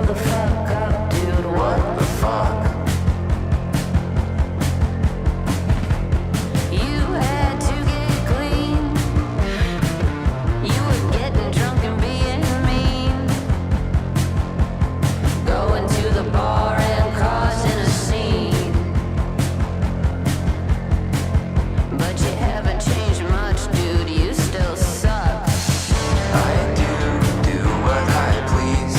the fuck up, dude. What the fuck? You had to get clean. You were getting drunk and being mean. Going to the bar and causing a scene. But you haven't changed much, dude. You still suck. I do what I please.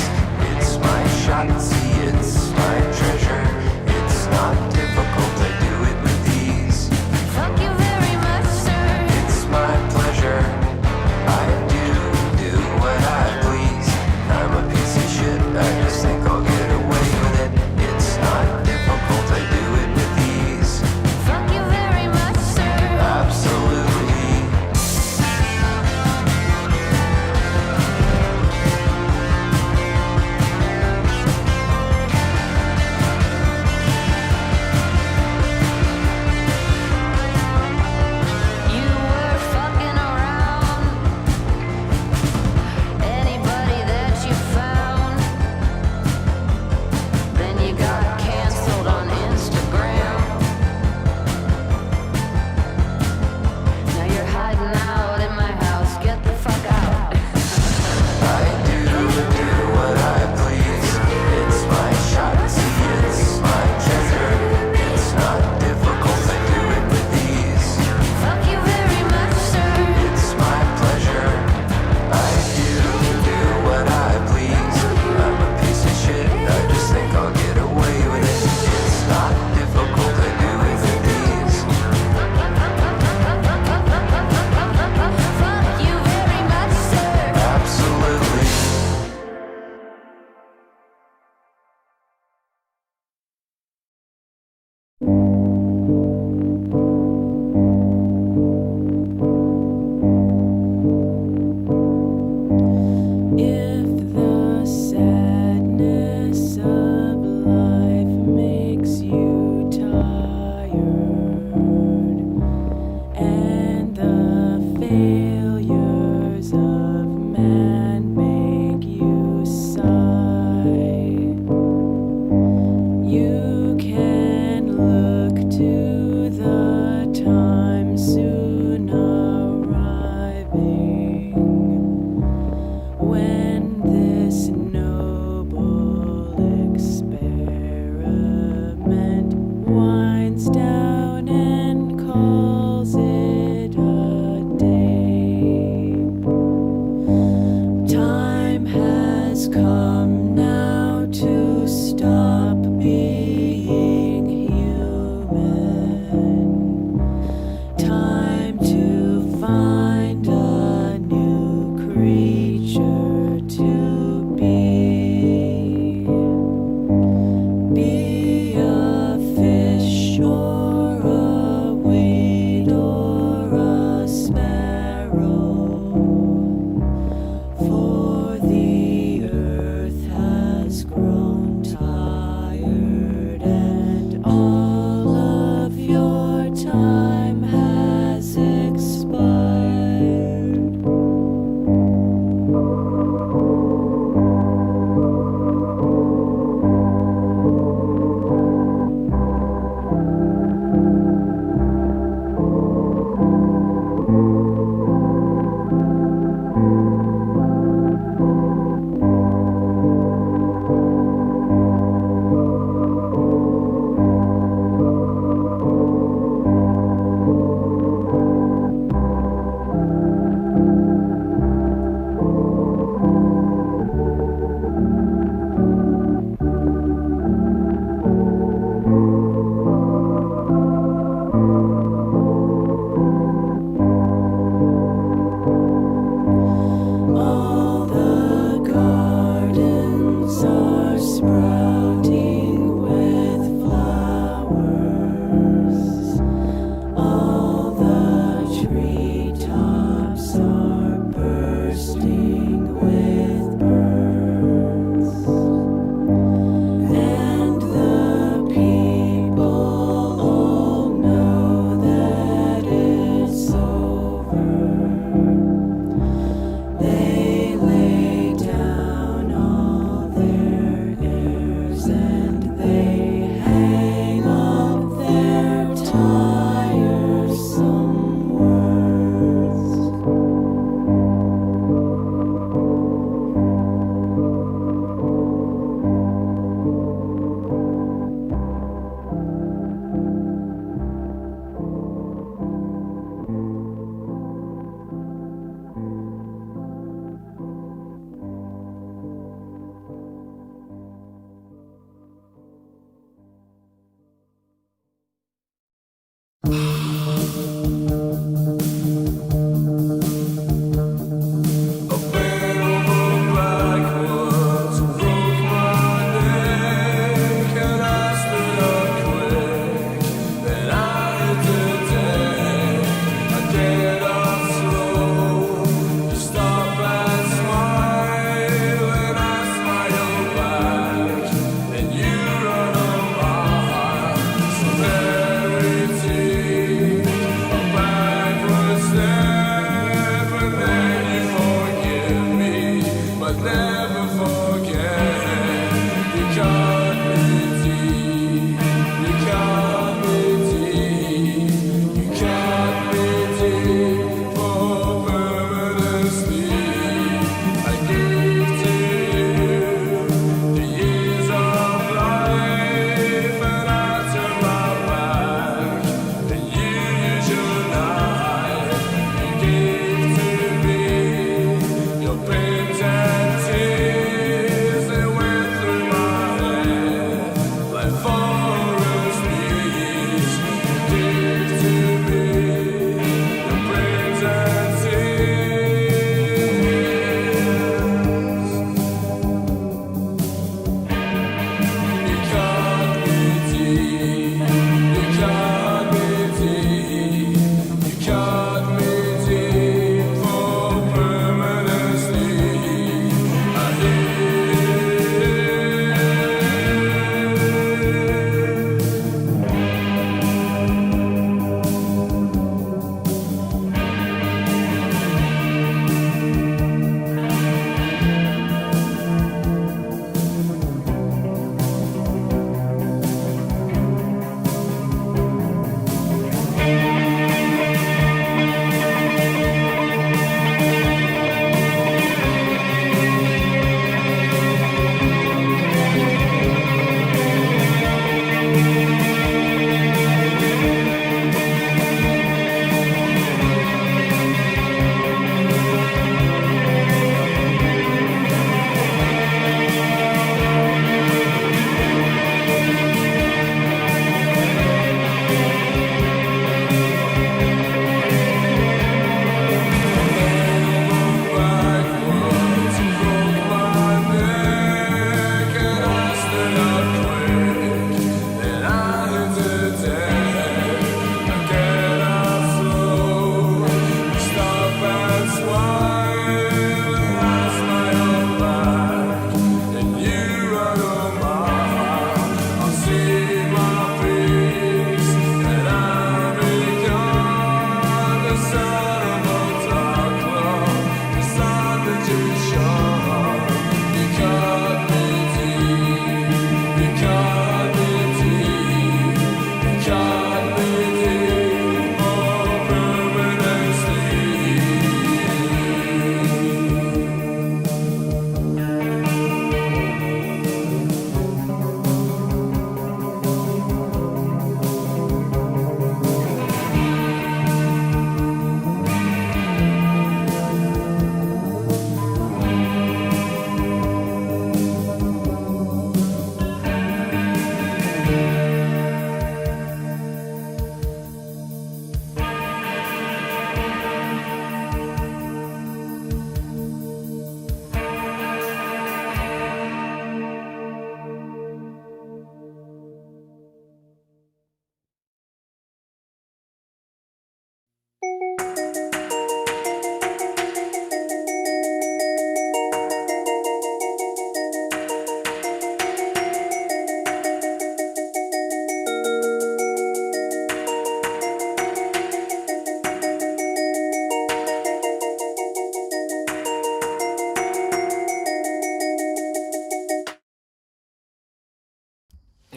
It's my shot, see, it's my treasure. It's not difficult, I do it with ease. Fuck you very much, sir. It's my pleasure. I do what I please. I'm a piece of shit, I just think I'll get away with it. It's not difficult, I do it with ease. Fuck you very much, sir. Absolutely.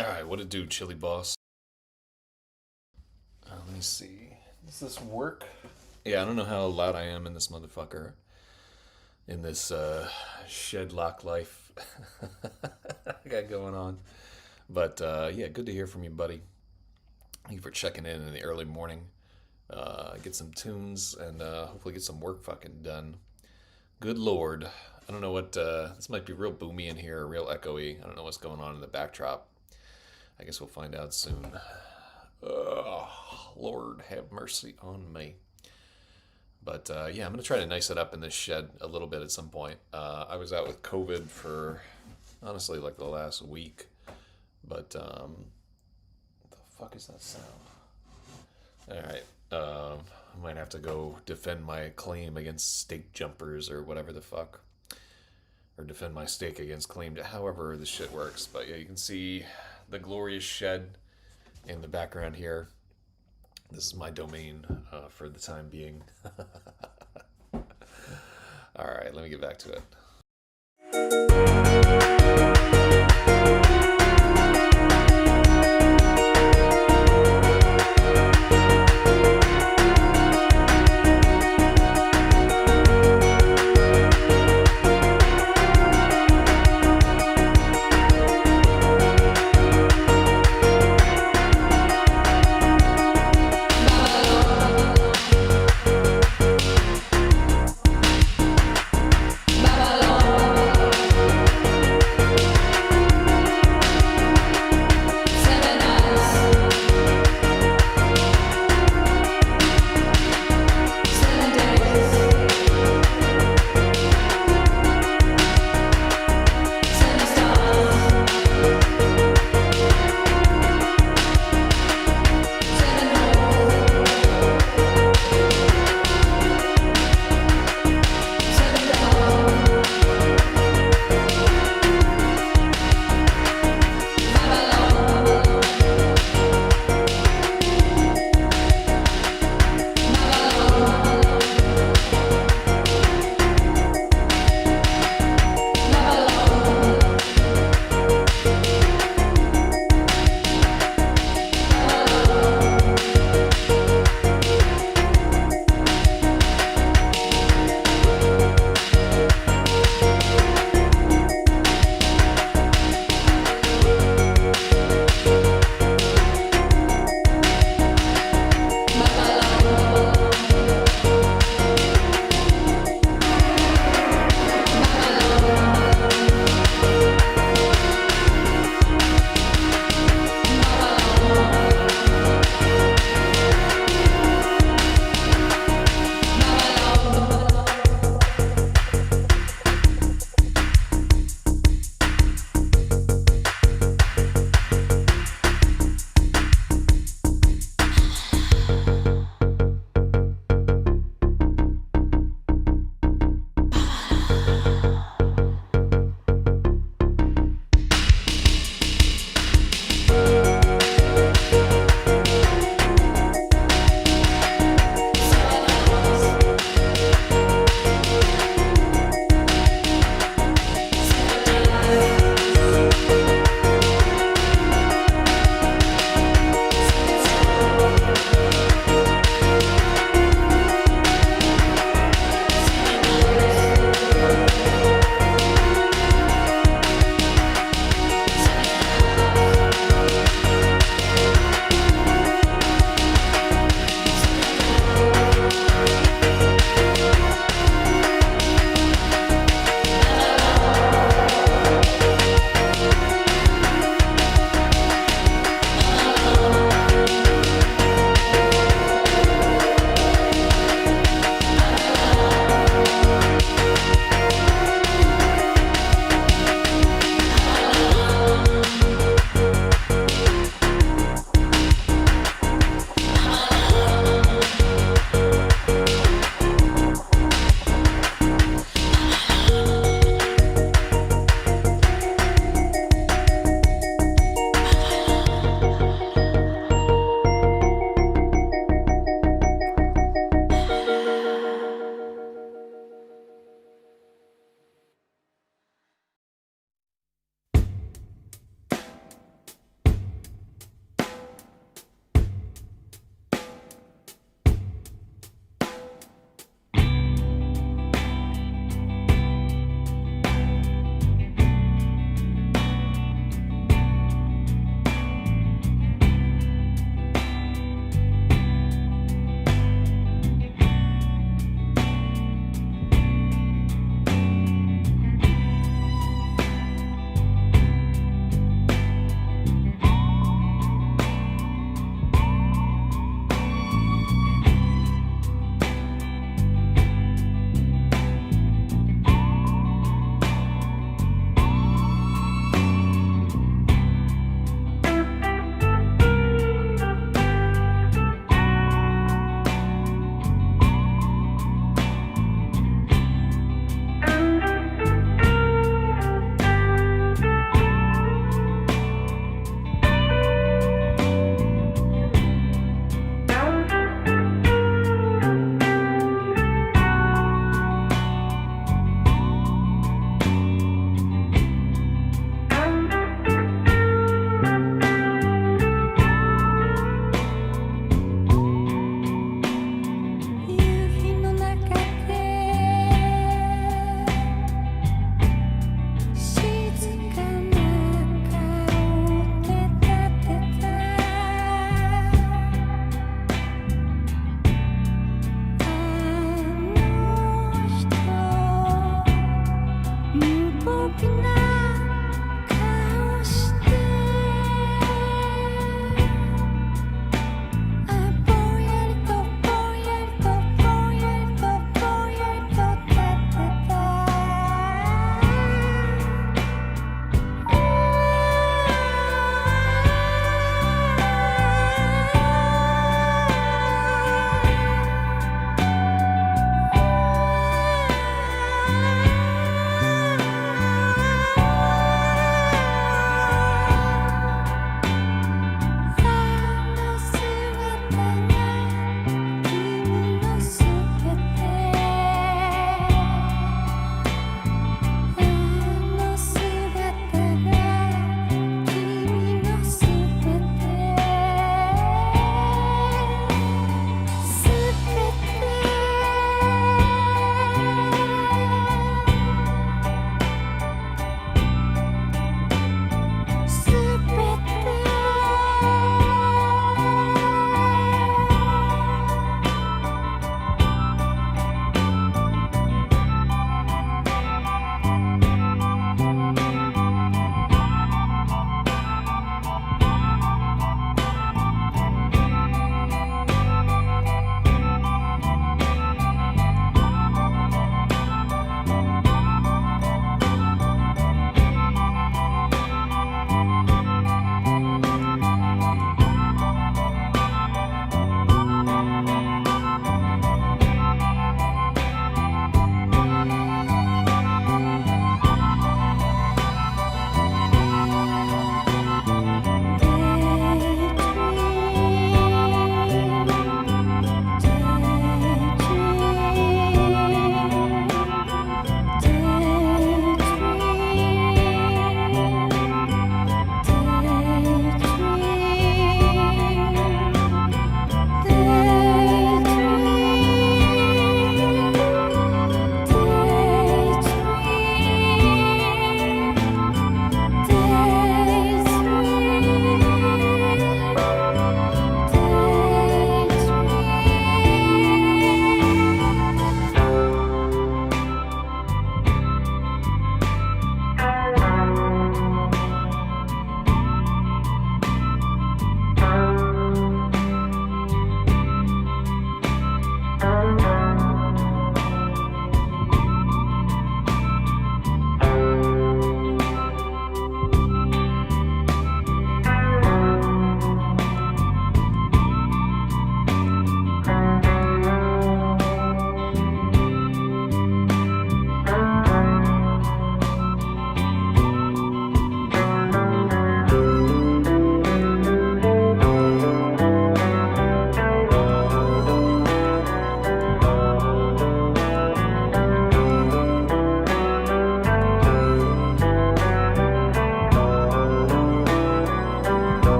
Alright, what it do, Chili Boss? Let me see. Does this work? Yeah, I don't know how loud I am in this motherfucker. In this shed lock life I got going on. But yeah, good to hear from you, buddy. Thank you for checking in the early morning. Get some tunes and hopefully get some work fucking done. Good lord. I don't know what, this might be real boomy in here, real echoey. I don't know what's going on in the backdrop. I guess we'll find out soon. Lord have mercy on me. But yeah, I'm going to try to nice it up in this shed a little bit at some point. I was out with COVID for, honestly, like the last week. But, what the fuck is that sound? Alright, I might have to go defend my claim against stake jumpers or whatever the fuck. Or defend my stake against claimed, however this shit works. But yeah, you can see the glorious shed in the background here. This is my domain for the time being. Alright, let me get back to it.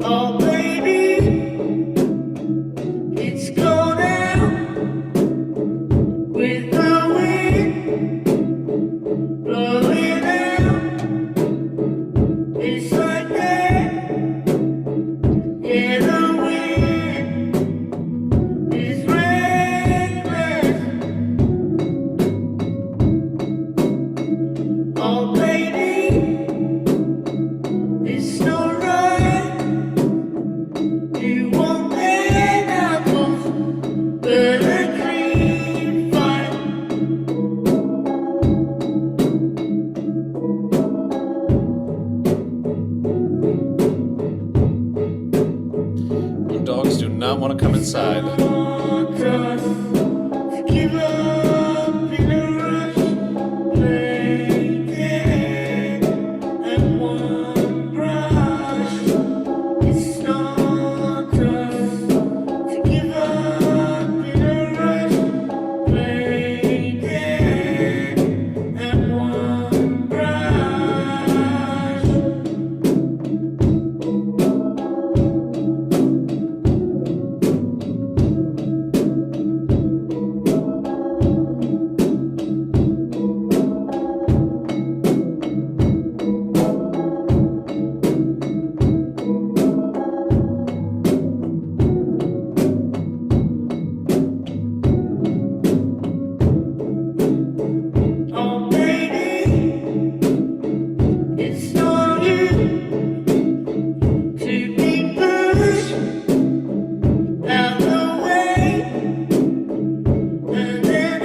Oh, baby, it's cold out with the wind blowing out. It's like that, yeah, the wind is reckless. Oh, baby, it's not right. You want an apples, but a cream pie. You dogs do not want to come inside. Want us to give up in a rush, play dead and one brush. It's not us to give up in a rush, play dead and one brush. Oh, baby, it's not you to be pushed out the way, and then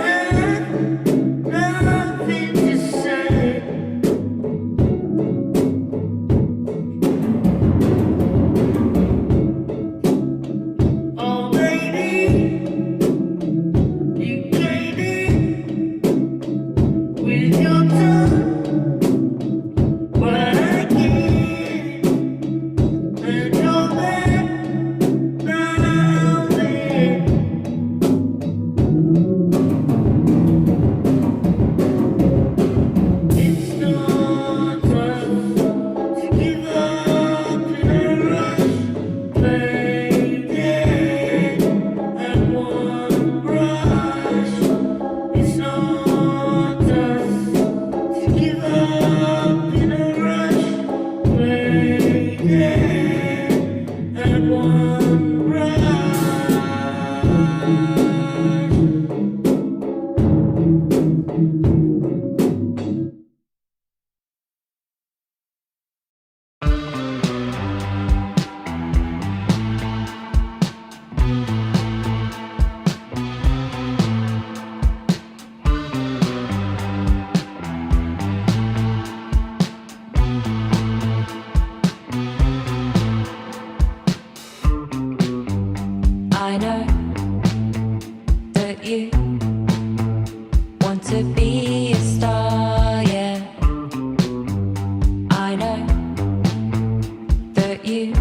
have nothing to say. Oh, baby, you came in with your tongue, what I get, and you're there now there. It's not us to give up in a rush, play dead and one brush. It's not us to give up in a rush, play dead and one brush. I know that you want to be a star, yeah. I know that you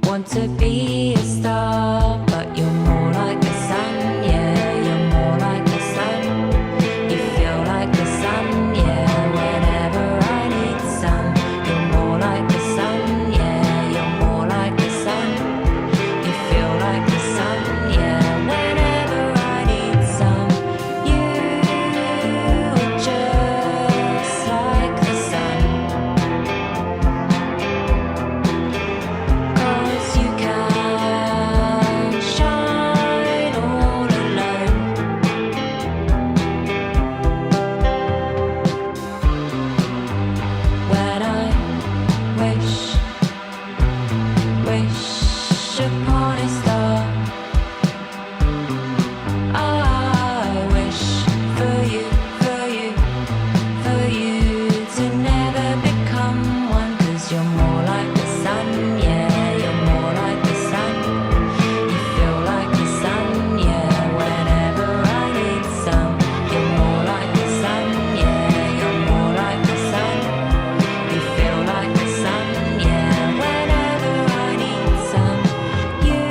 want to be a star, but you're more like the sun, yeah. You're more like the sun. You feel like the sun, yeah. Whenever I need sun, you're more like the sun, yeah. You're more like the sun. You feel like the sun, yeah. Whenever I need some, you honest star. I wish for you, for you, for you to never become one. 'Cause you're more like the sun, yeah, you're more like the sun. You feel like the sun, yeah, whenever I need some. You're more like the sun, yeah, you're more like the sun. You feel like the sun, yeah, whenever I need some. You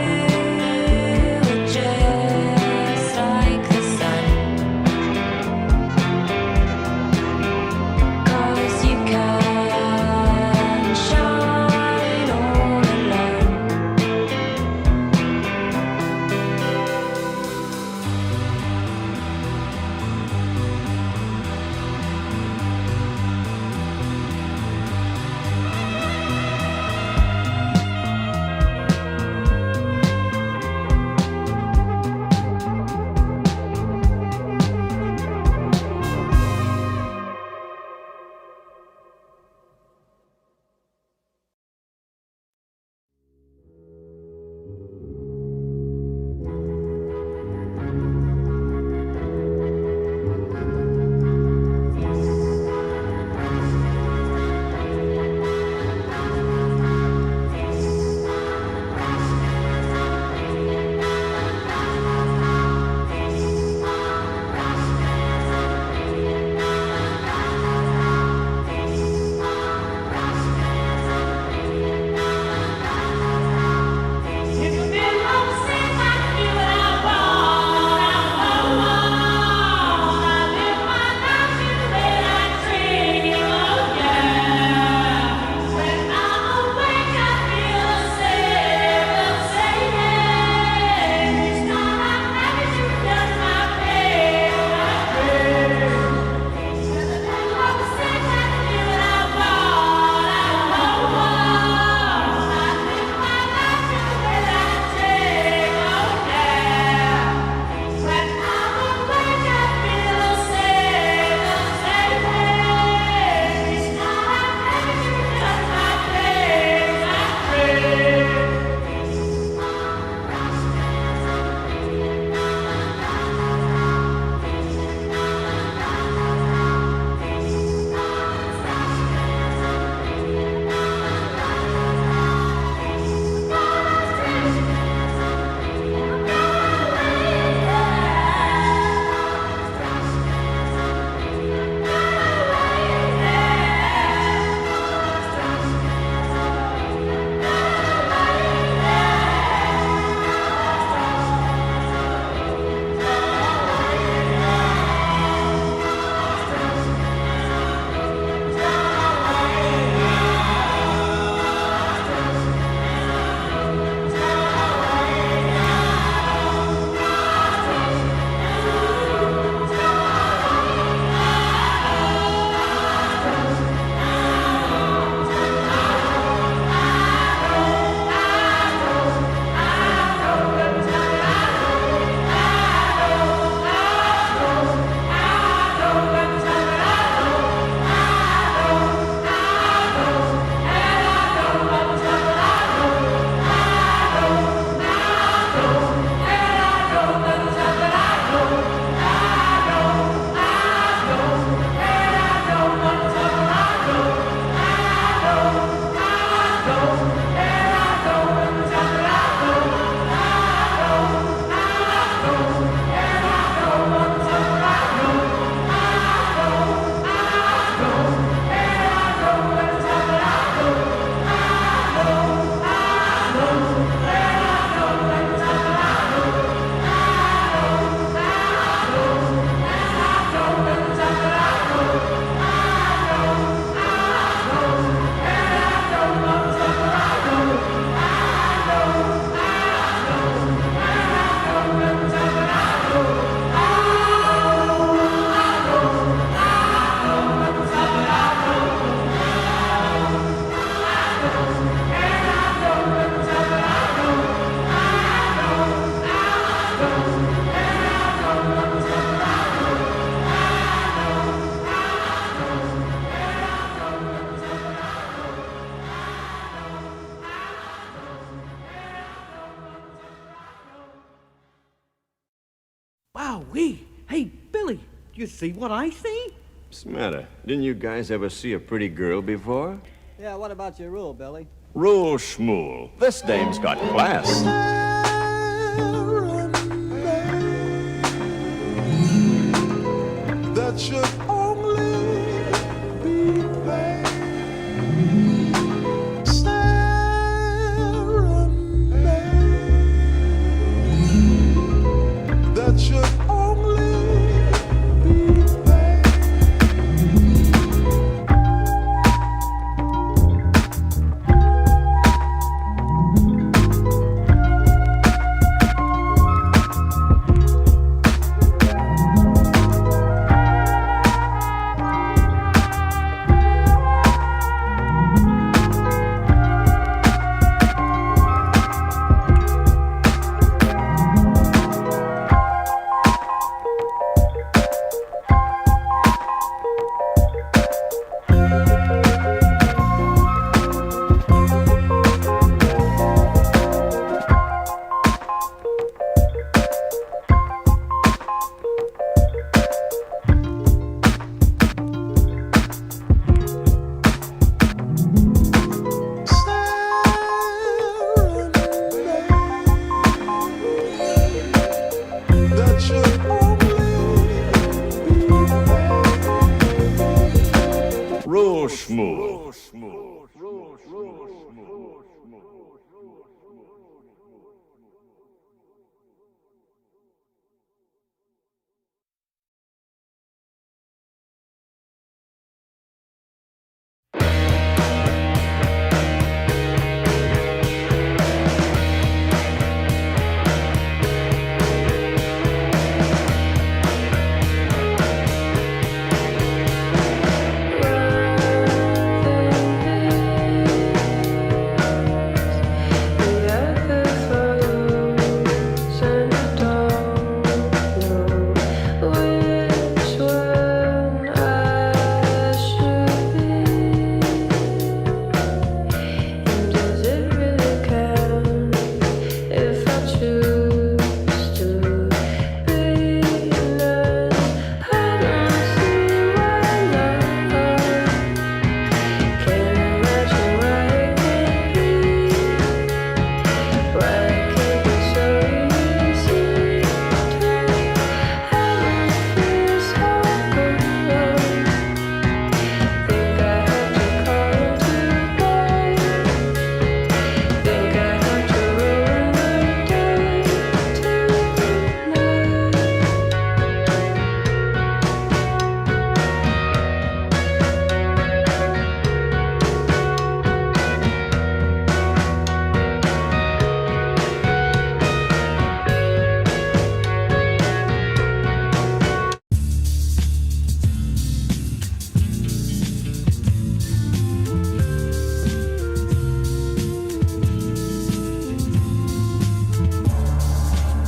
Hey, Billy, you see what I see? What's the matter? Didn't you guys ever see a pretty girl before? Yeah, what about your rule, Billy? Rule schmool. This dame's got class. That should only be plain. Serenade. That should only be plain. That should only be plain. Rule schmool.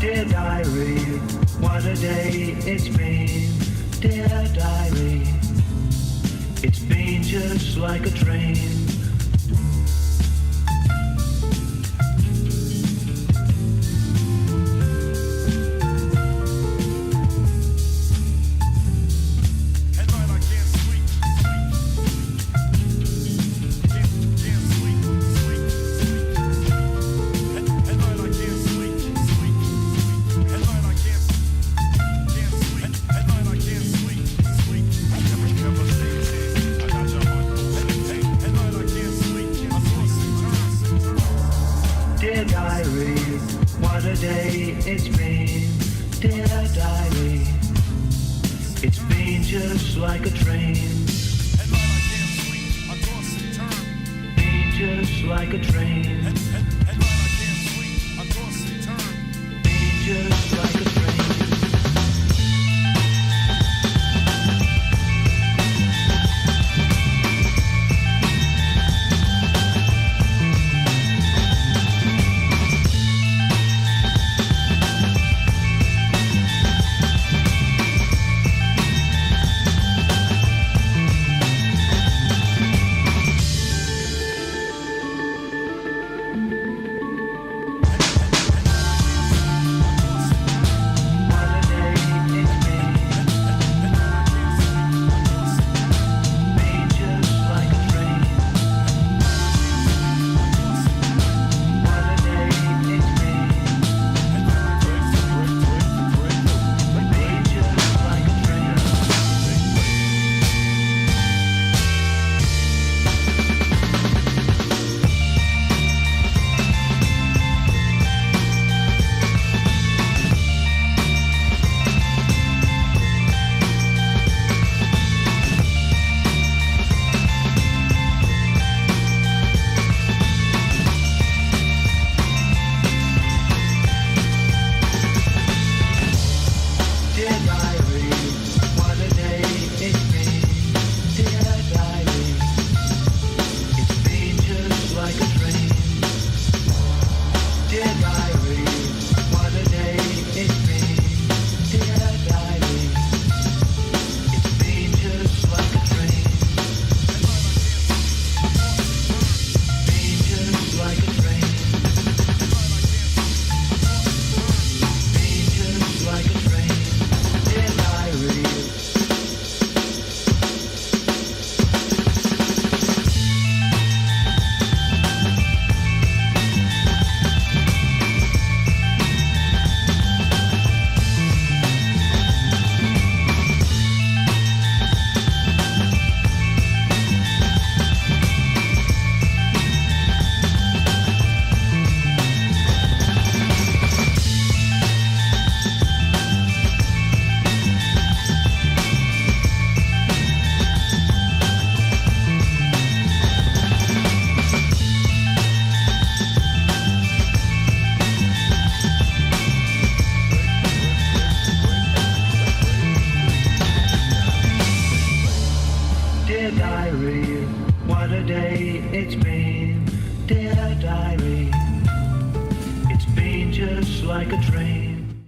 Dear diary, what a day it's been. Dear diary, it's been just like a train. Dear diary, what a day it's been. Dear diary, it's been just like a train. Been just like a train. Been just like a train. like a train.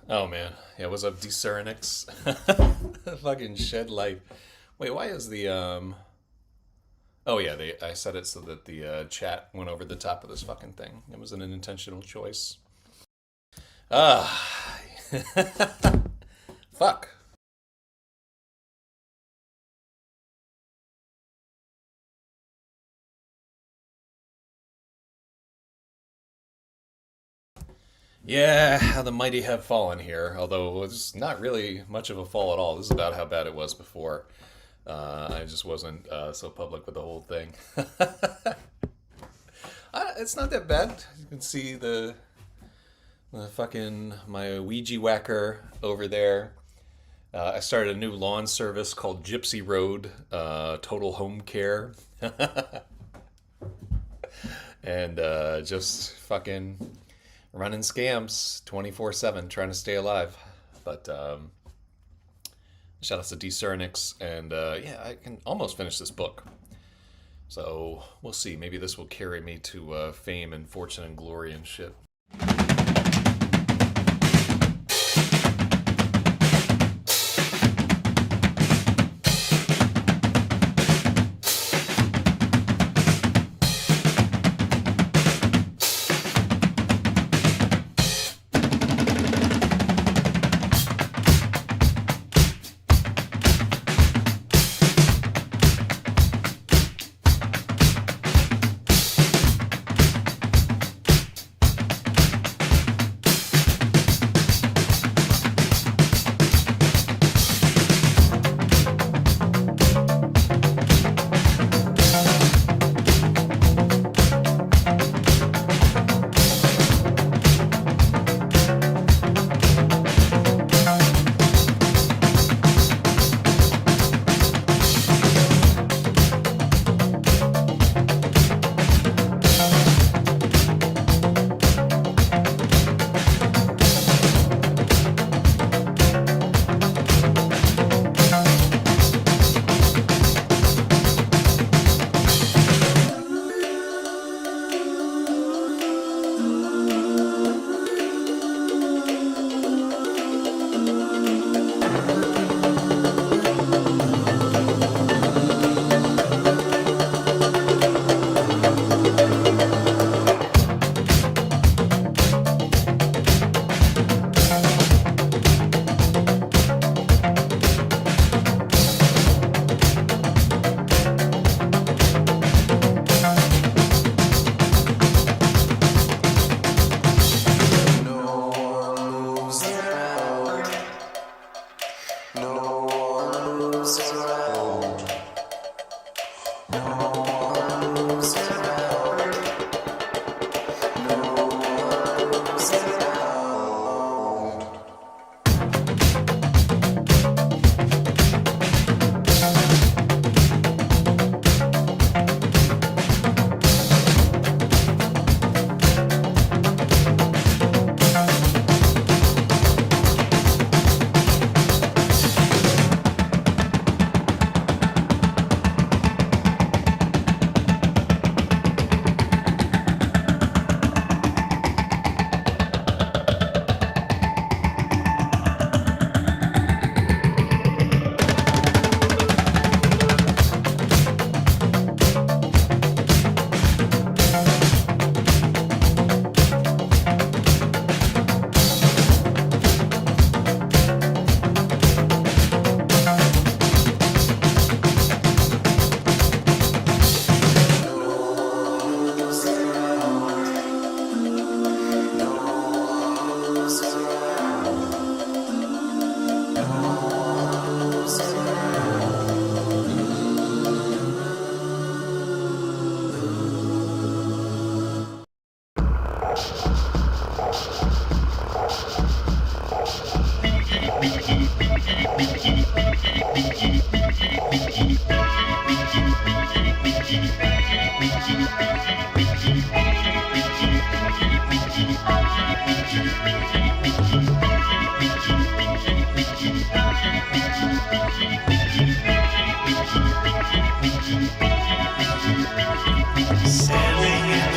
Oh man, yeah. What's up, Discernix? Fucking shed light. Wait, why is the Oh yeah, I set it so that the chat went over the top of this fucking thing. It was an intentional choice. Ah, fuck. Yeah, how the mighty have fallen here. Although it's not really much of a fall at all. This is about how bad it was before. I just wasn't so public with the whole thing. It's not that bad. You can see the fucking my Ouija whacker over there. I started a new lawn service called Gypsy Road Total Home Care, and just fucking running scams 24/7, trying to stay alive. But shout out to Discernix, and yeah, I can almost finish this book. So we'll see. Maybe this will carry me to fame and fortune and glory and shit.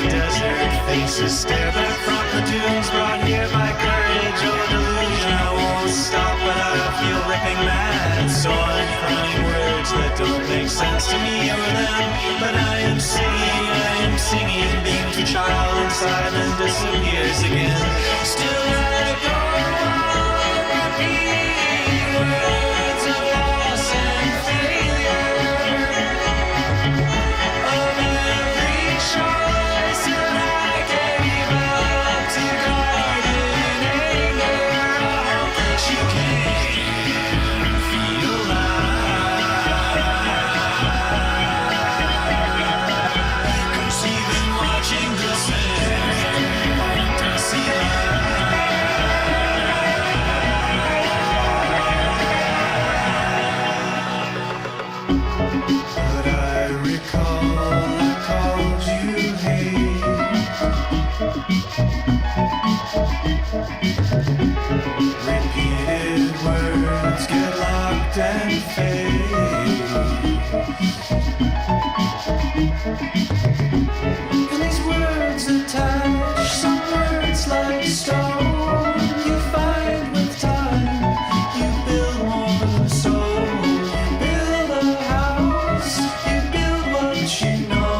the desert. Faces stare back from the dunes, brought here by courage or delusion. I won't stop, but I feel ripping mad. So I'm crying words that don't make sense to me or them. But I am singing, being too child inside and disappears again. Still I go on, repeat words of loss and failure. Of every choice that I gave up to guard in anger. That you can feel alive. 'Cause even watching the sand to see but I recall I called you hate. Repeated words get locked and fade. And these words attach, some words like stone. You find with time, you build more soul. You build a house, you build what you know.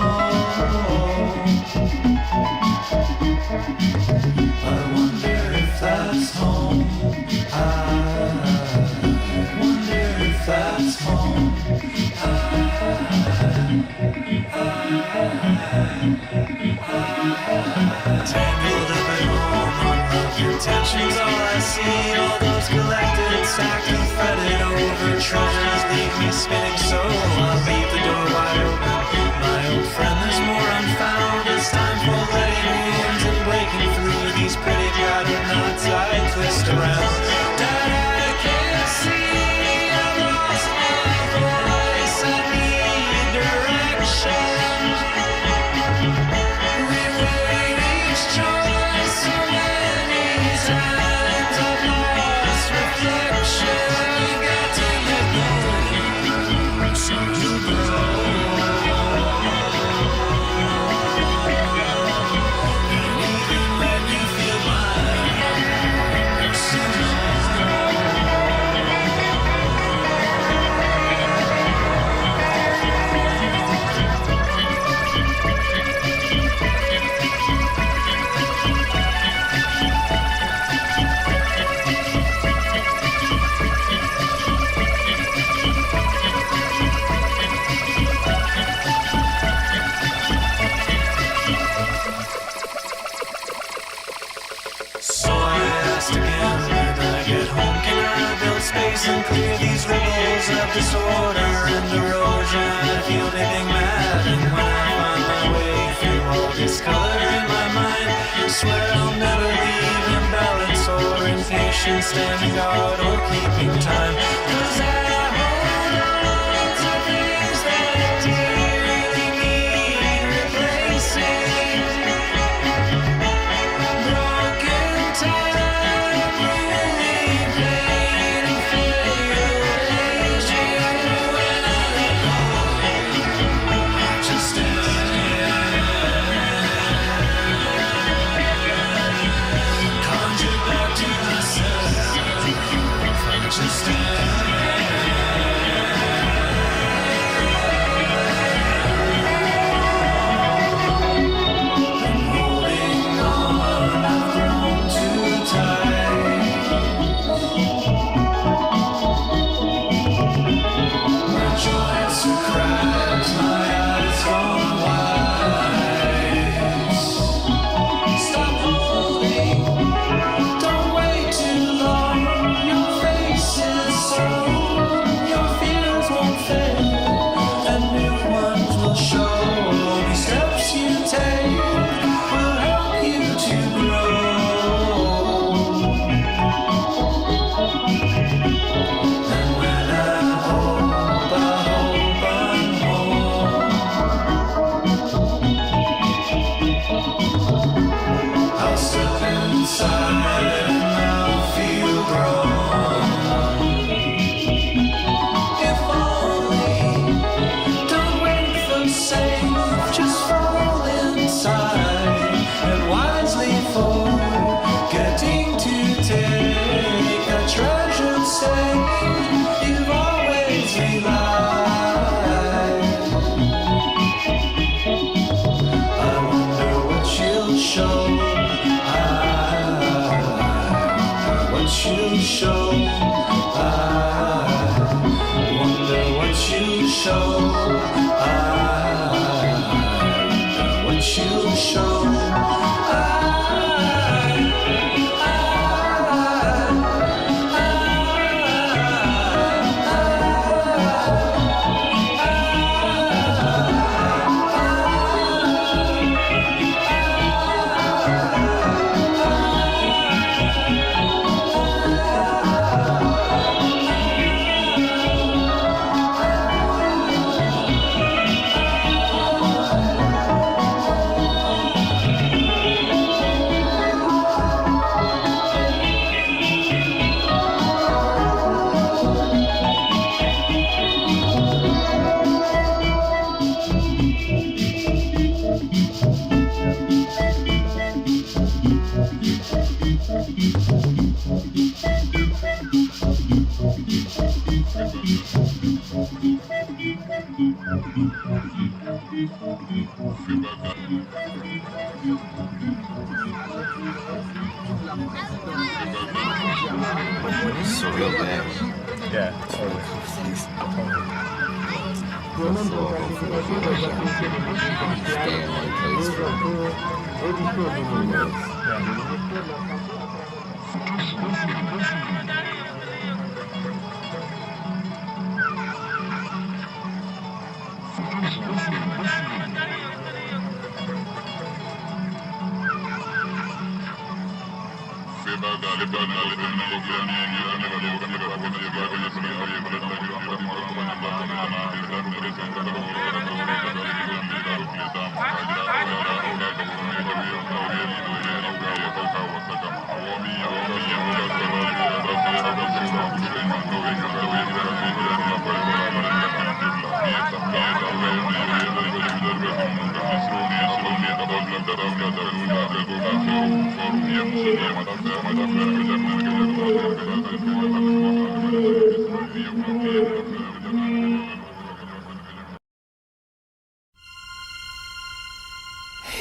I wonder if that's home. I wonder if that's home. Tangled up at home, unloved intentions, all I see. All those collected, stacked and fretted over treasures leave me spinning, so I'll leave the door wide open. My old friend, there's more unfound. It's time for letting wounds and breaking through these pretty gathered knots I twist around. Dad, I can't see, I've lost my voice, I need direction. We weighed each choice so many times, I've lost reflection. You got to let go, so you grow. And even when you feel mine, so So I asked again, when I get home, can I build space and clear these ripples of disorder and erosion? I feel dipping mad, and when I find my way through all this color in my mind, I swear I'll never leave imbalance or impatience, standing guard or keeping time. 'Cause I hold on to things that dearly need replacing. Broken time, moving pain and failure, aging. When I let go, I just stand. Conjure back to myself, I just stand. show. So real bad. Yeah, totally. Stay in one place for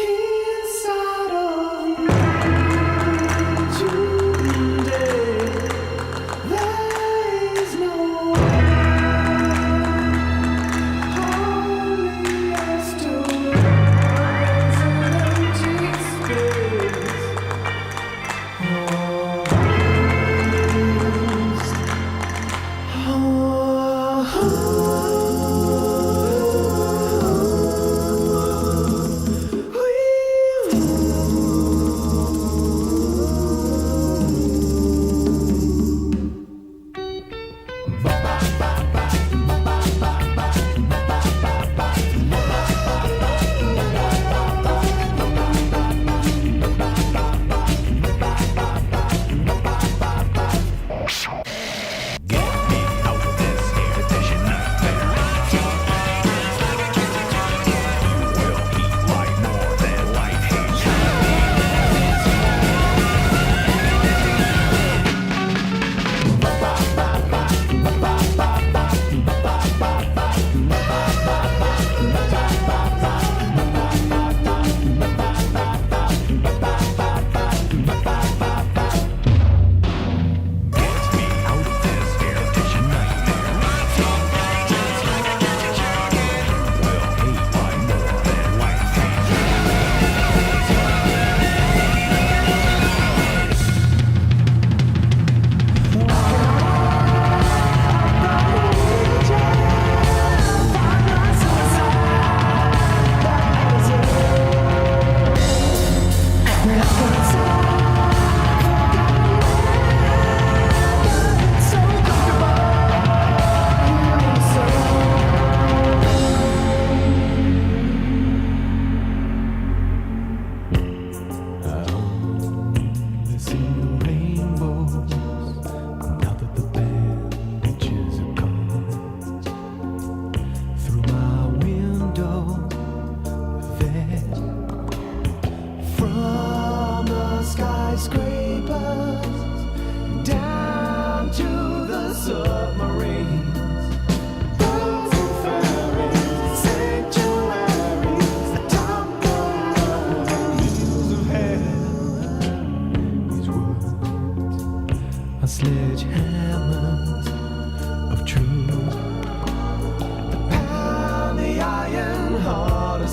Inside of me today, there is no only us two worlds in empty space.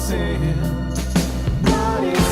sin. Blood is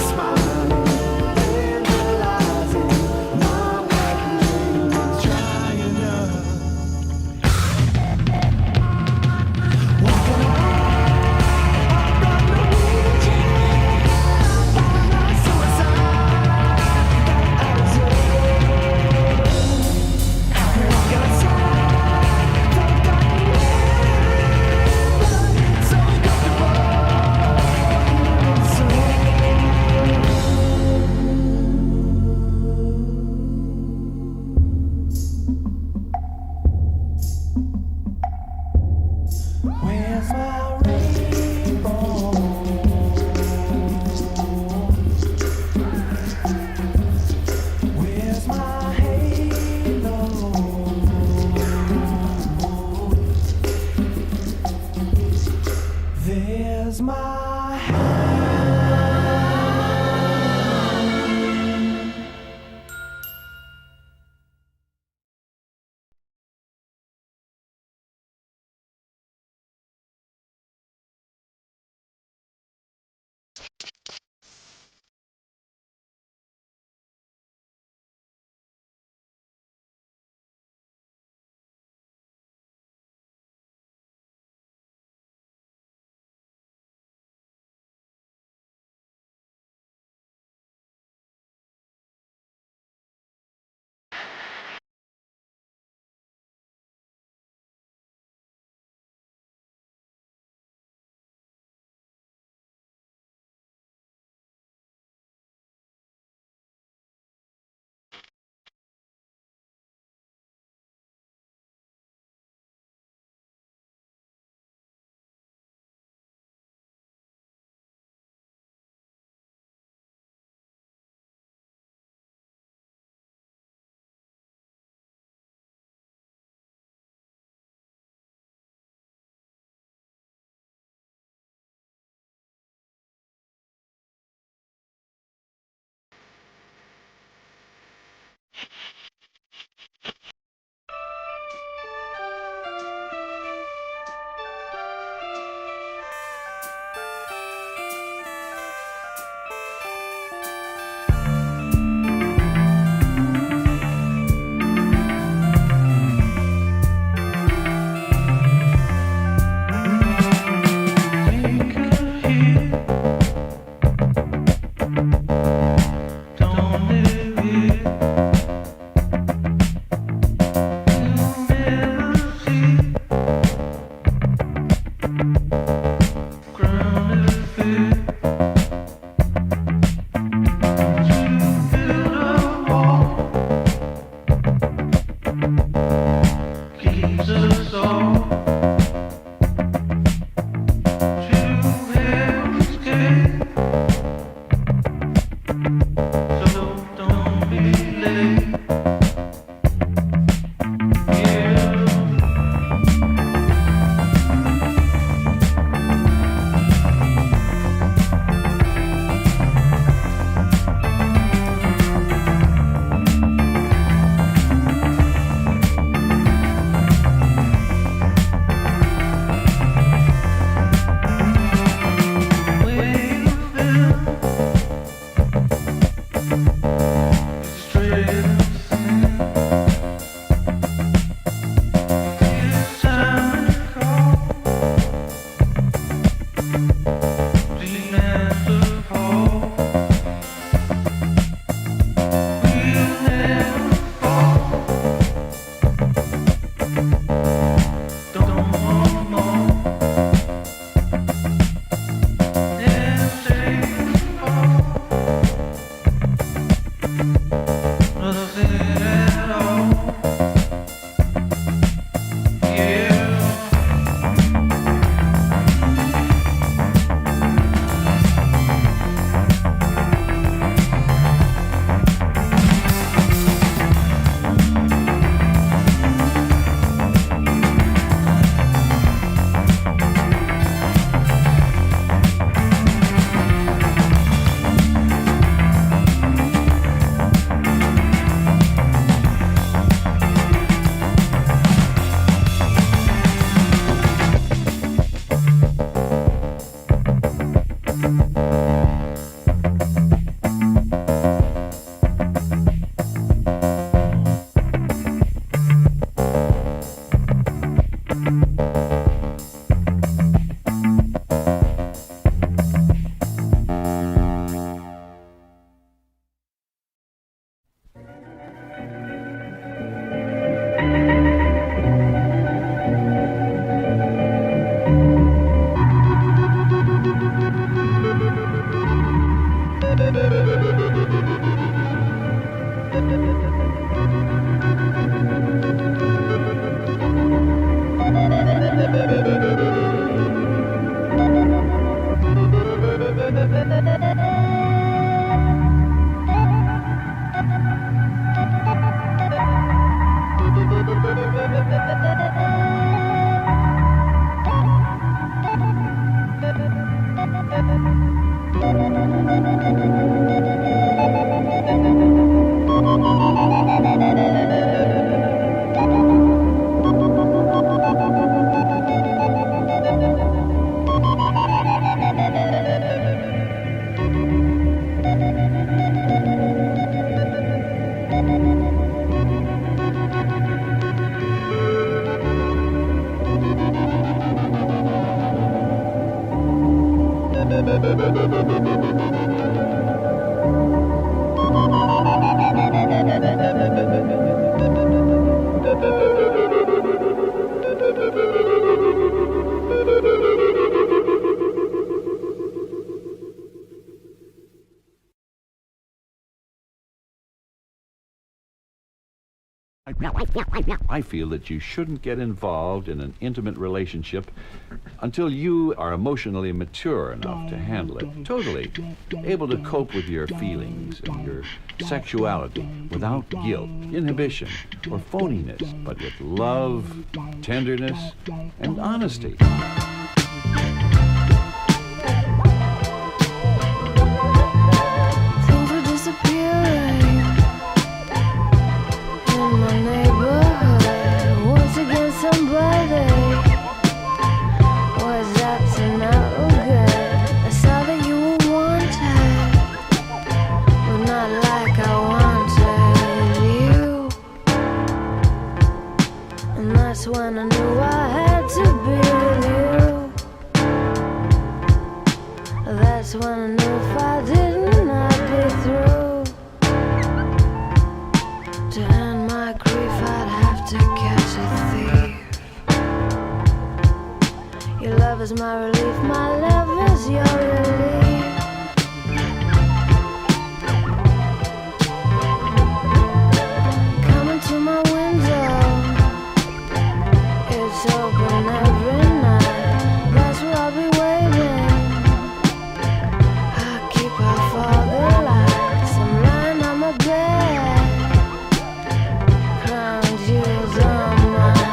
I feel that you shouldn't get involved in an intimate relationship until you are emotionally mature enough to handle it, totally able to cope with your feelings and your sexuality without guilt, inhibition, or phoniness, but with love, tenderness, and honesty. Things were disappearing in my neighborhood. Once again, somebody was up to no good. I saw that you were wanted, but not like I wanted you. And that's when I knew I had to be with you. That's when I knew if I didn't, I'd be through. To end my grief, I'd have to catch a thief. Your love is my relief, my love is your relief. Coming to my window, it's open every night. That's where I'll be waiting. I keep out for the lights. I'm lying on my bed, crown jewels on my head.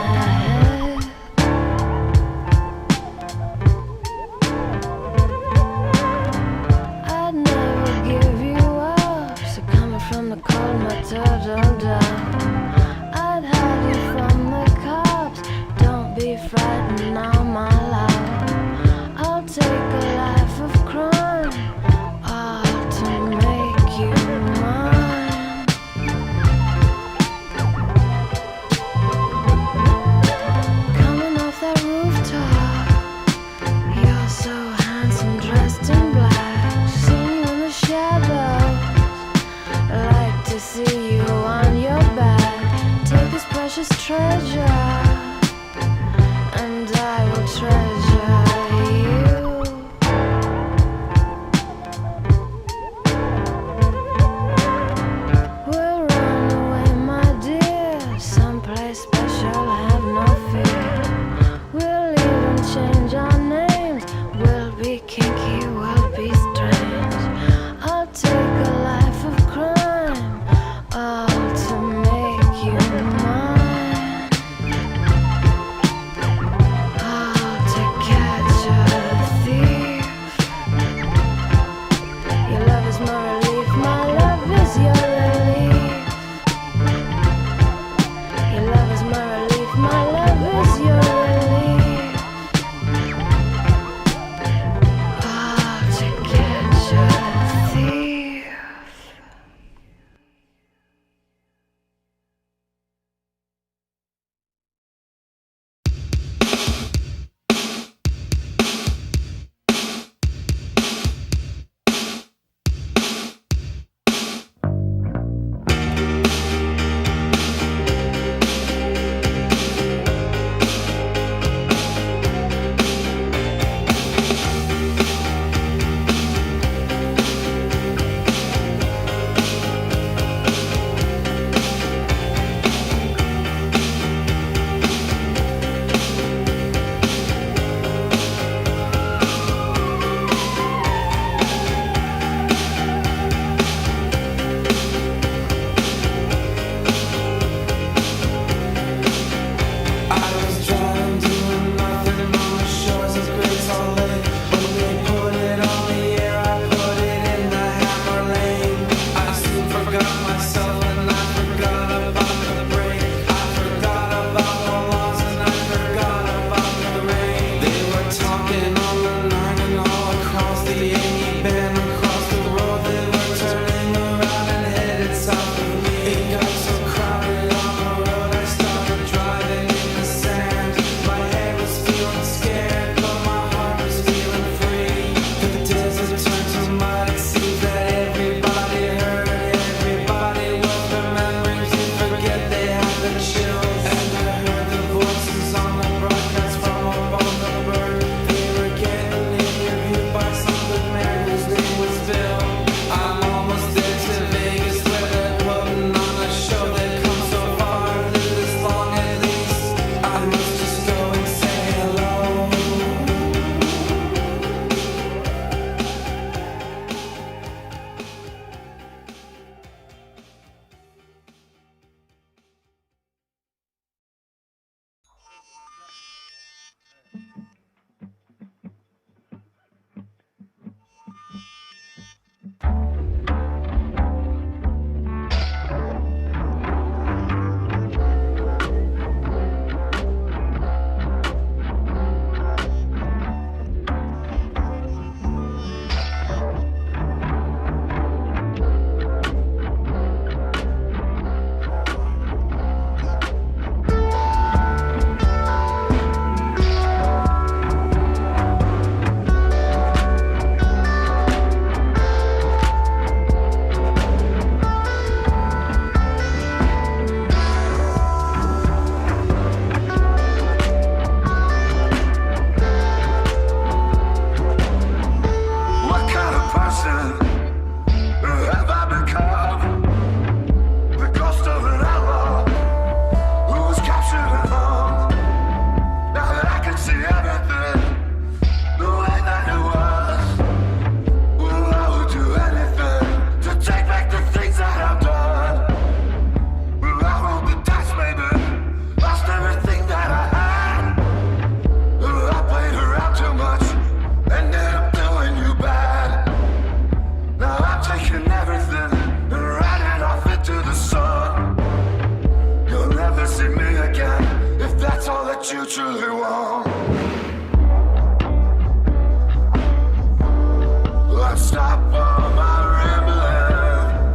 stop all my rambling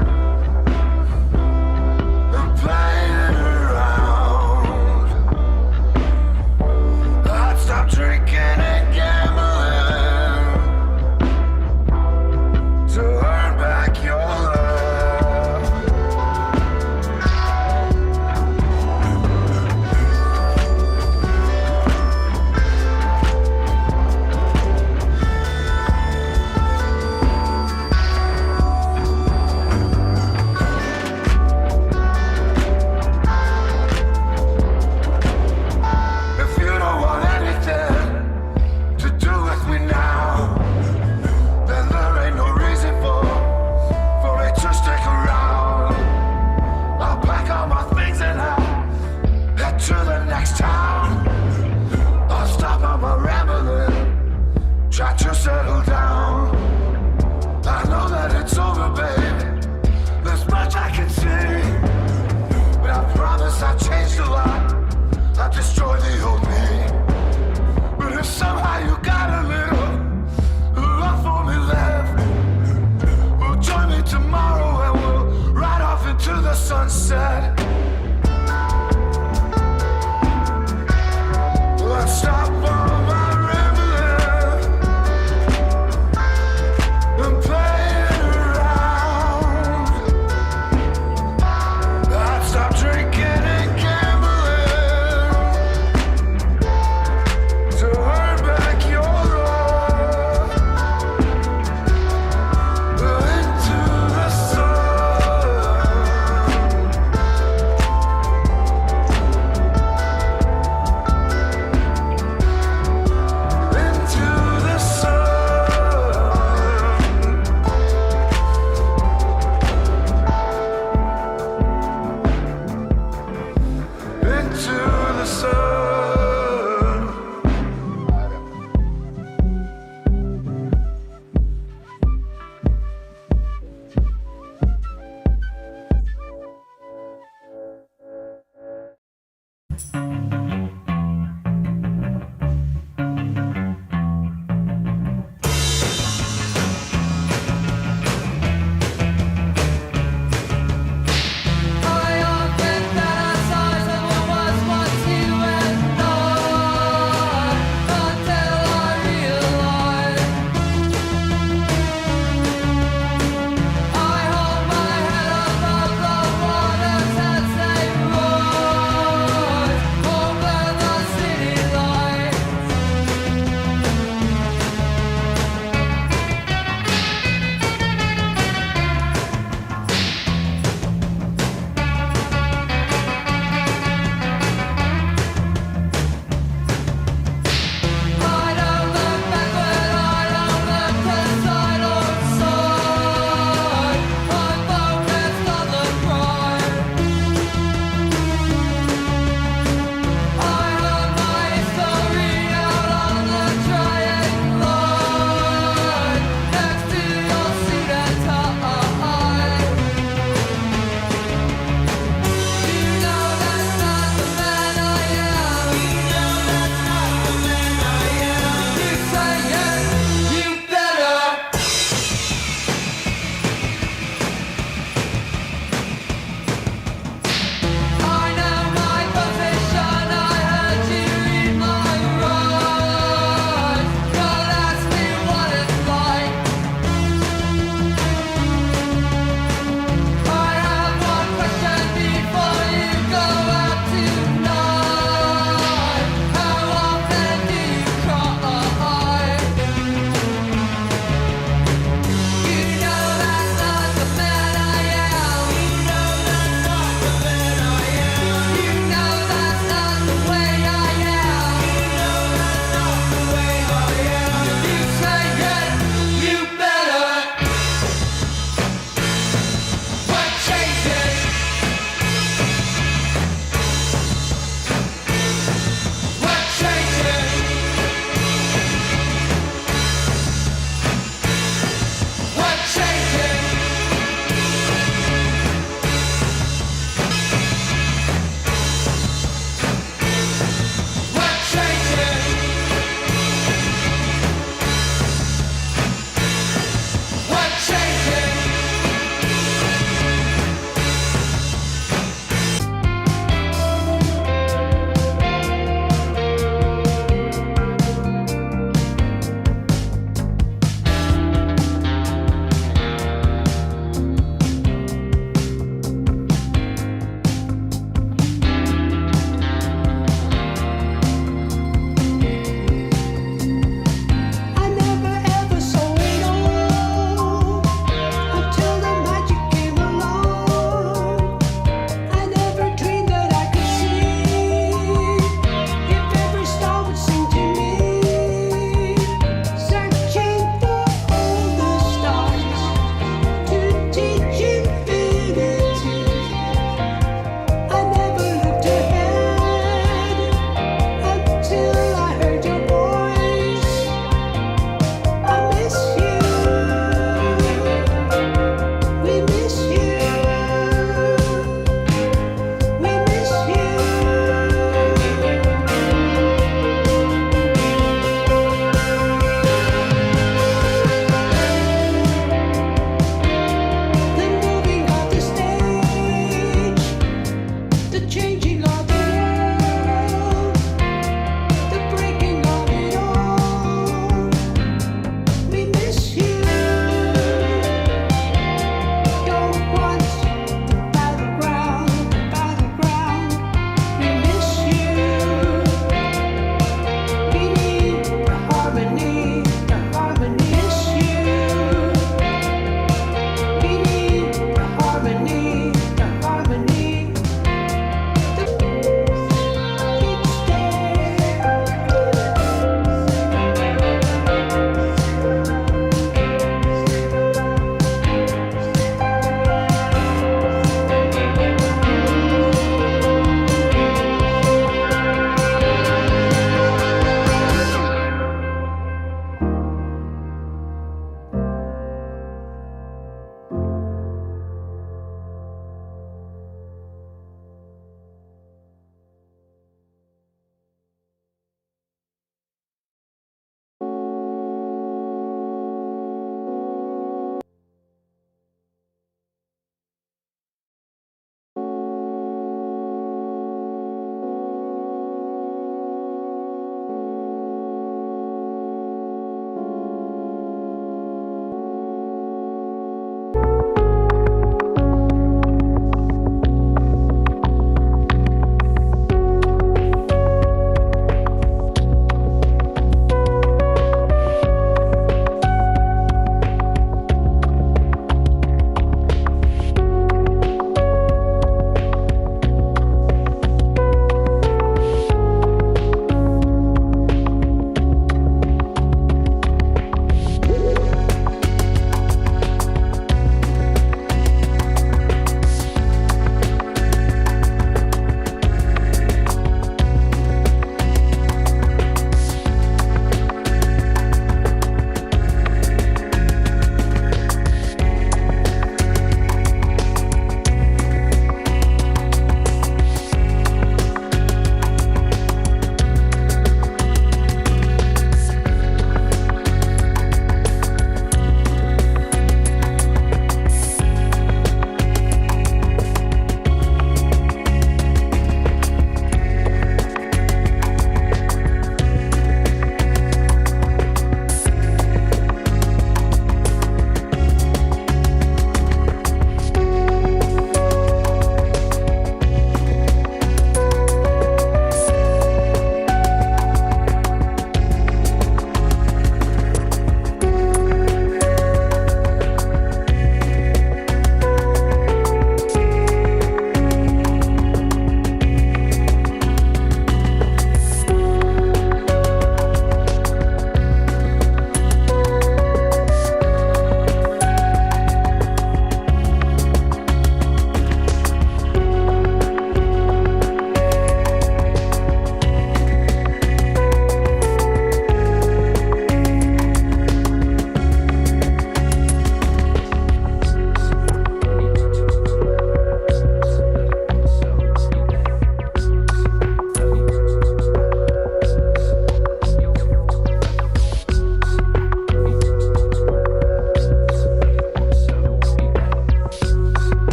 and playing around. I'd stop drinking and gambling to earn back your love.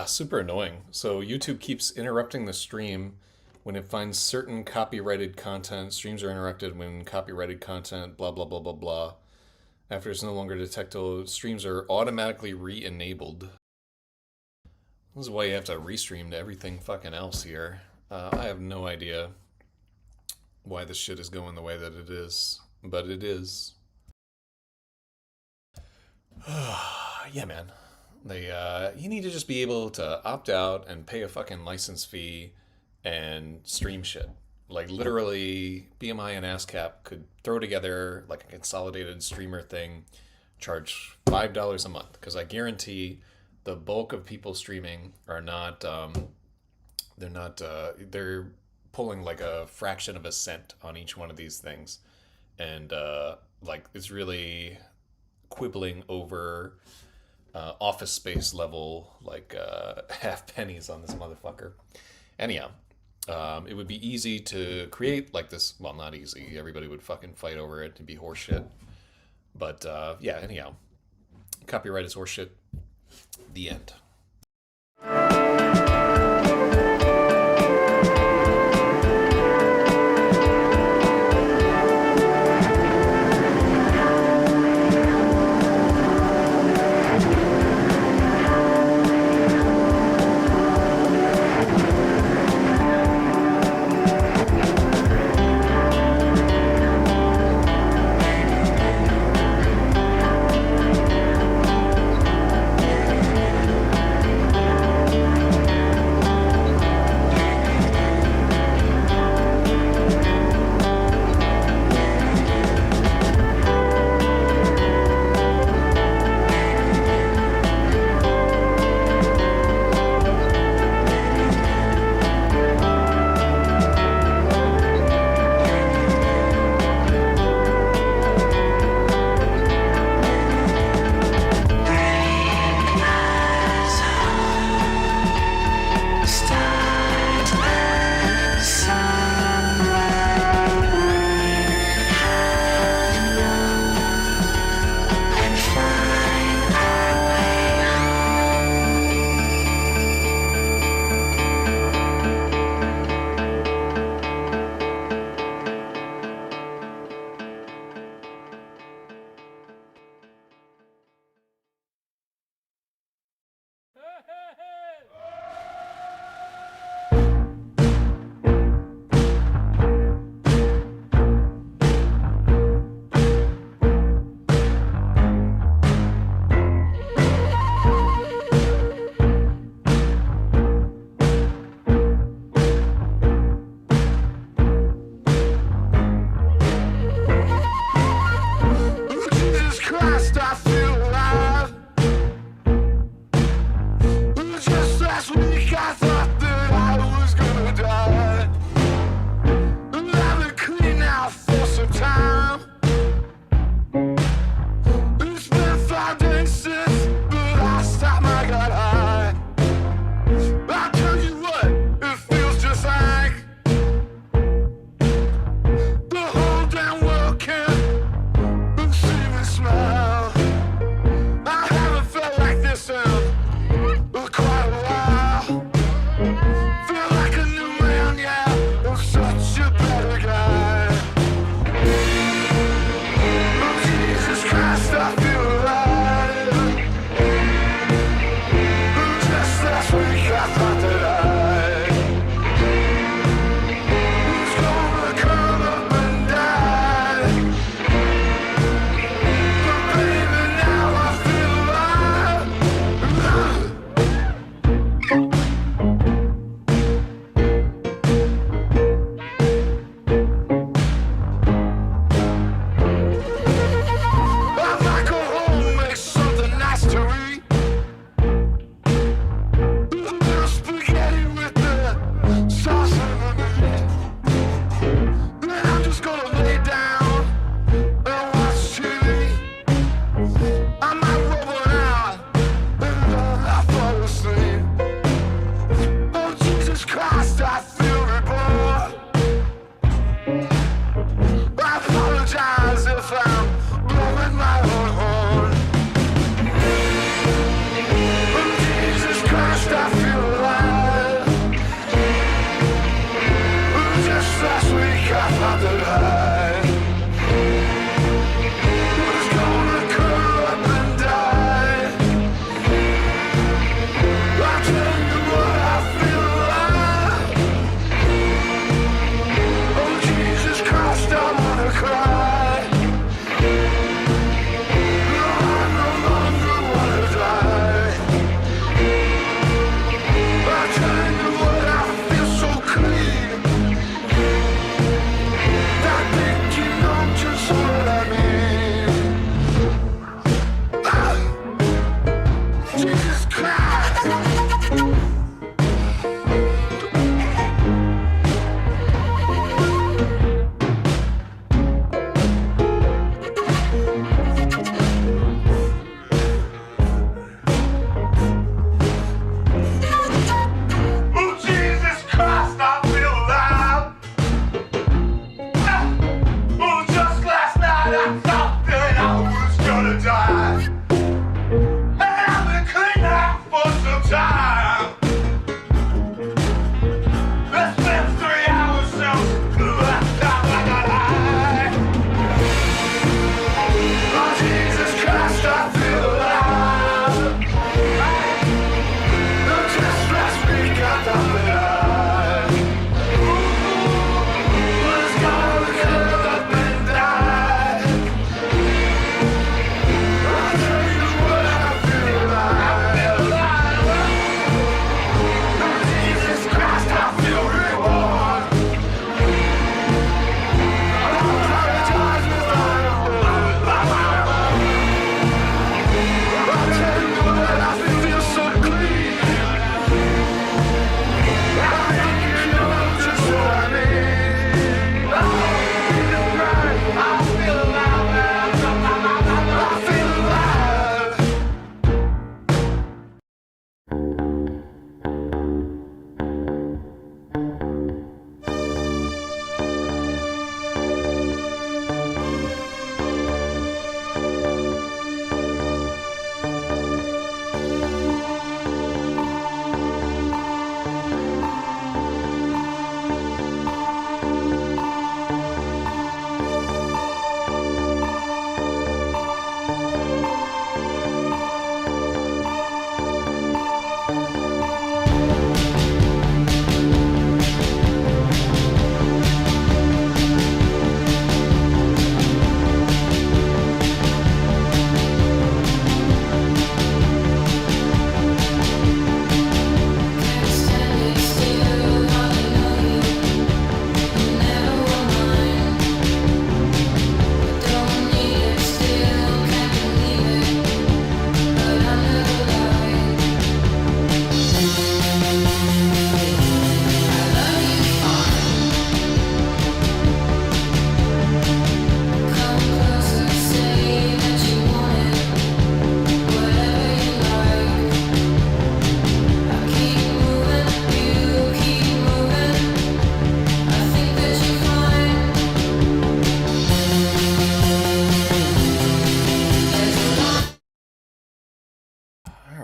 super annoying. So YouTube keeps interrupting the stream when it finds certain copyrighted content. Streams are interrupted when copyrighted content, blah, blah, blah, blah, blah. After it's no longer detectable, streams are automatically re-enabled. This is why you have to restream to everything fucking else here. I have no idea why this shit is going the way that it is, but it is. Yeah, man. You need to just be able to opt out and pay a fucking license fee and stream shit. Like, literally, BMI and ASCAP could throw together like a consolidated streamer thing, charge $5 a month, because I guarantee the bulk of people streaming are not, they're pulling like a fraction of a cent on each one of these things. And like, it's really quibbling over office space level, like half pennies on this motherfucker. Anyhow, it would be easy to create like this. Well, not easy. Everybody would fucking fight over it and be horseshit. But yeah, anyhow, copyright is horseshit. The end.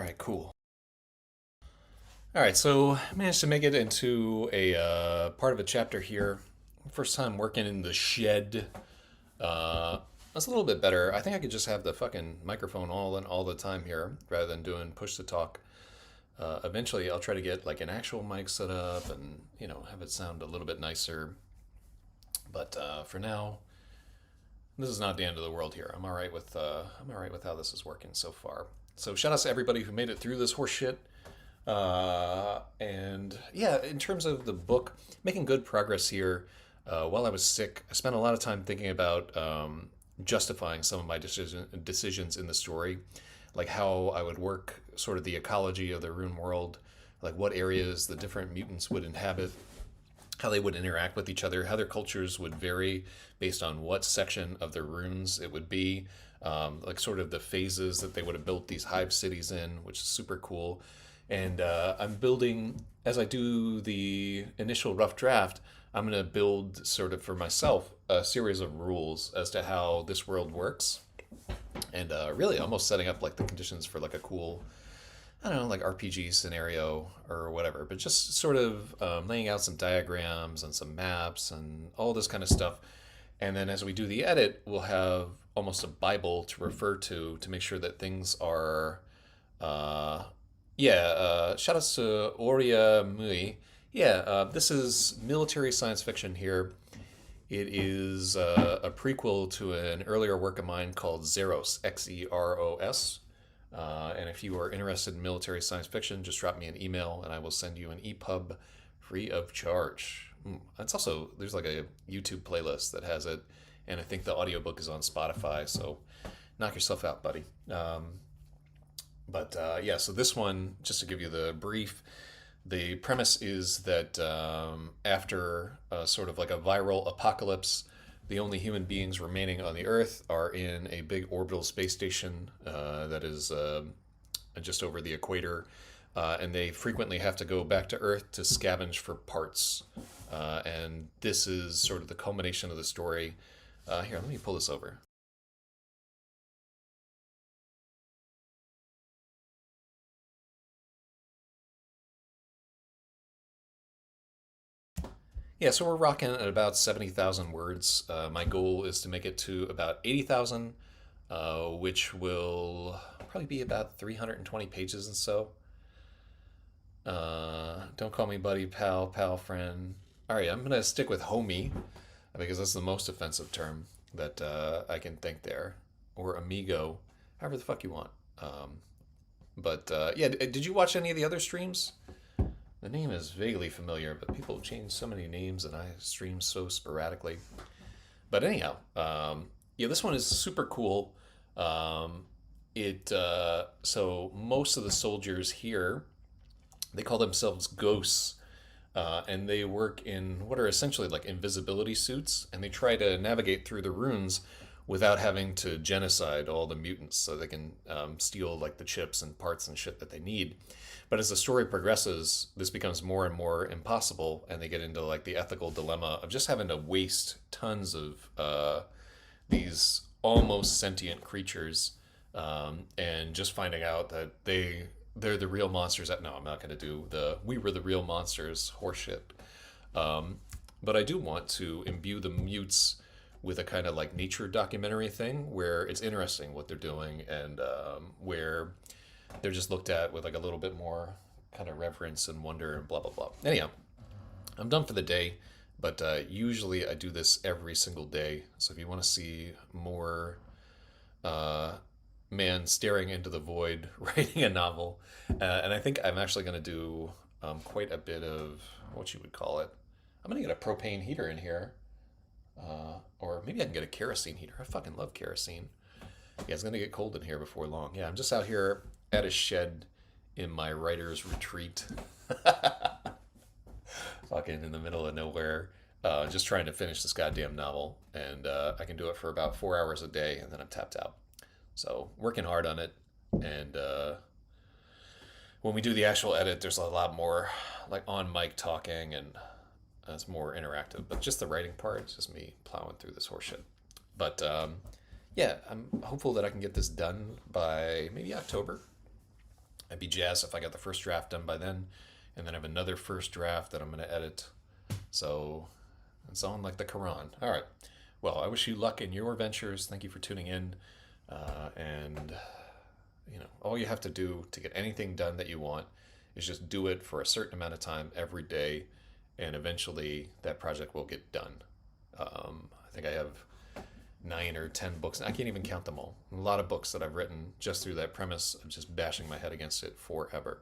right, cool. All right, so I managed to make it into a part of a chapter here. First time working in the shed. That's a little bit better. I think I could just have the fucking microphone all the time here rather than doing push to talk. Eventually, I'll try to get like an actual mic set up and have it sound a little bit nicer. But for now, this is not the end of the world here. I'm all right with how this is working so far. So shout out to everybody who made it through this horse shit. And yeah, in terms of the book, making good progress here. While I was sick, I spent a lot of time thinking about justifying some of my decisions in the story, like how I would work sort of the ecology of the rune world, like what areas the different mutants would inhabit, how they would interact with each other, how their cultures would vary based on what section of the runes it would be, like sort of the phases that they would have built these hive cities in, which is super cool. And I'm building, as I do the initial rough draft, I'm going to build sort of for myself a series of rules as to how this world works. And really almost setting up like the conditions for like a cool, I don't know, like RPG scenario or whatever. But just sort of laying out some diagrams and some maps and all this kind of stuff. And then as we do the edit, we'll have almost a Bible to refer to make sure that things are... shout outs to Oria Mui. This is military science fiction here. It is a prequel to an earlier work of mine called Xeros, Xeros. And if you are interested in military science fiction, just drop me an email and I will send you an EPUB free of charge. That's also, there's like a YouTube playlist that has it, and I think the audiobook is on Spotify, so knock yourself out, buddy. So this one, just to give you the brief, the premise is that after sort of like a viral apocalypse, the only human beings remaining on the Earth are in a big orbital space station that is just over the equator, and they frequently have to go back to Earth to scavenge for parts. And this is sort of the culmination of the story. Here, let me pull this over. Yeah, so we're rocking at about 70,000 words. My goal is to make it to about 80,000, which will probably be about 320 pages and so. Don't call me buddy, pal, friend. All right, I'm going to stick with homie, because that's the most offensive term that I can think there. Or amigo, however the fuck you want. Did you watch any of the other streams? The name is vaguely familiar, but people change so many names and I stream so sporadically. But anyhow, this one is super cool. So most of the soldiers here, they call themselves ghosts, and they work in what are essentially like invisibility suits, and they try to navigate through the runes without having to genocide all the mutants, so they can steal like the chips and parts and shit that they need. But as the story progresses, this becomes more and more impossible, and they get into like the ethical dilemma of just having to waste tons of these almost sentient creatures, and just finding out that they're the real monsters. No, I'm not going to do the "we were the real monsters" horseshit. But I do want to imbue the mutes with a kind of like nature documentary thing where it's interesting what they're doing, and where they're just looked at with like a little bit more kind of reverence and wonder and blah, blah, blah. Anyhow, I'm done for the day, but usually I do this every single day. So if you want to see more man staring into the void writing a novel, and I think I'm actually going to do quite a bit of what you would call it. I'm going to get a propane heater in here. Or maybe I can get a kerosene heater. I fucking love kerosene. Yeah, it's going to get cold in here before long. Yeah, I'm just out here at a shed in my writer's retreat. Fucking in the middle of nowhere. Just trying to finish this goddamn novel. And I can do it for about 4 hours a day, and then I'm tapped out. So, working hard on it. And when we do the actual edit, there's a lot more like on mic talking, and it's more interactive. But just the writing part, it's just me plowing through this horseshit. But I'm hopeful that I can get this done by maybe October. I'd be jazzed if I got the first draft done by then, and then I have another first draft that I'm going to edit. So it's on like the Quran. All right. Well, I wish you luck in your ventures. Thank you for tuning in. And, you know, all you have to do to get anything done that you want is just do it for a certain amount of time every day, and eventually that project will get done. I think I have 9 or 10 books. I can't even count them all. A lot of books that I've written just through that premise of just bashing my head against it forever.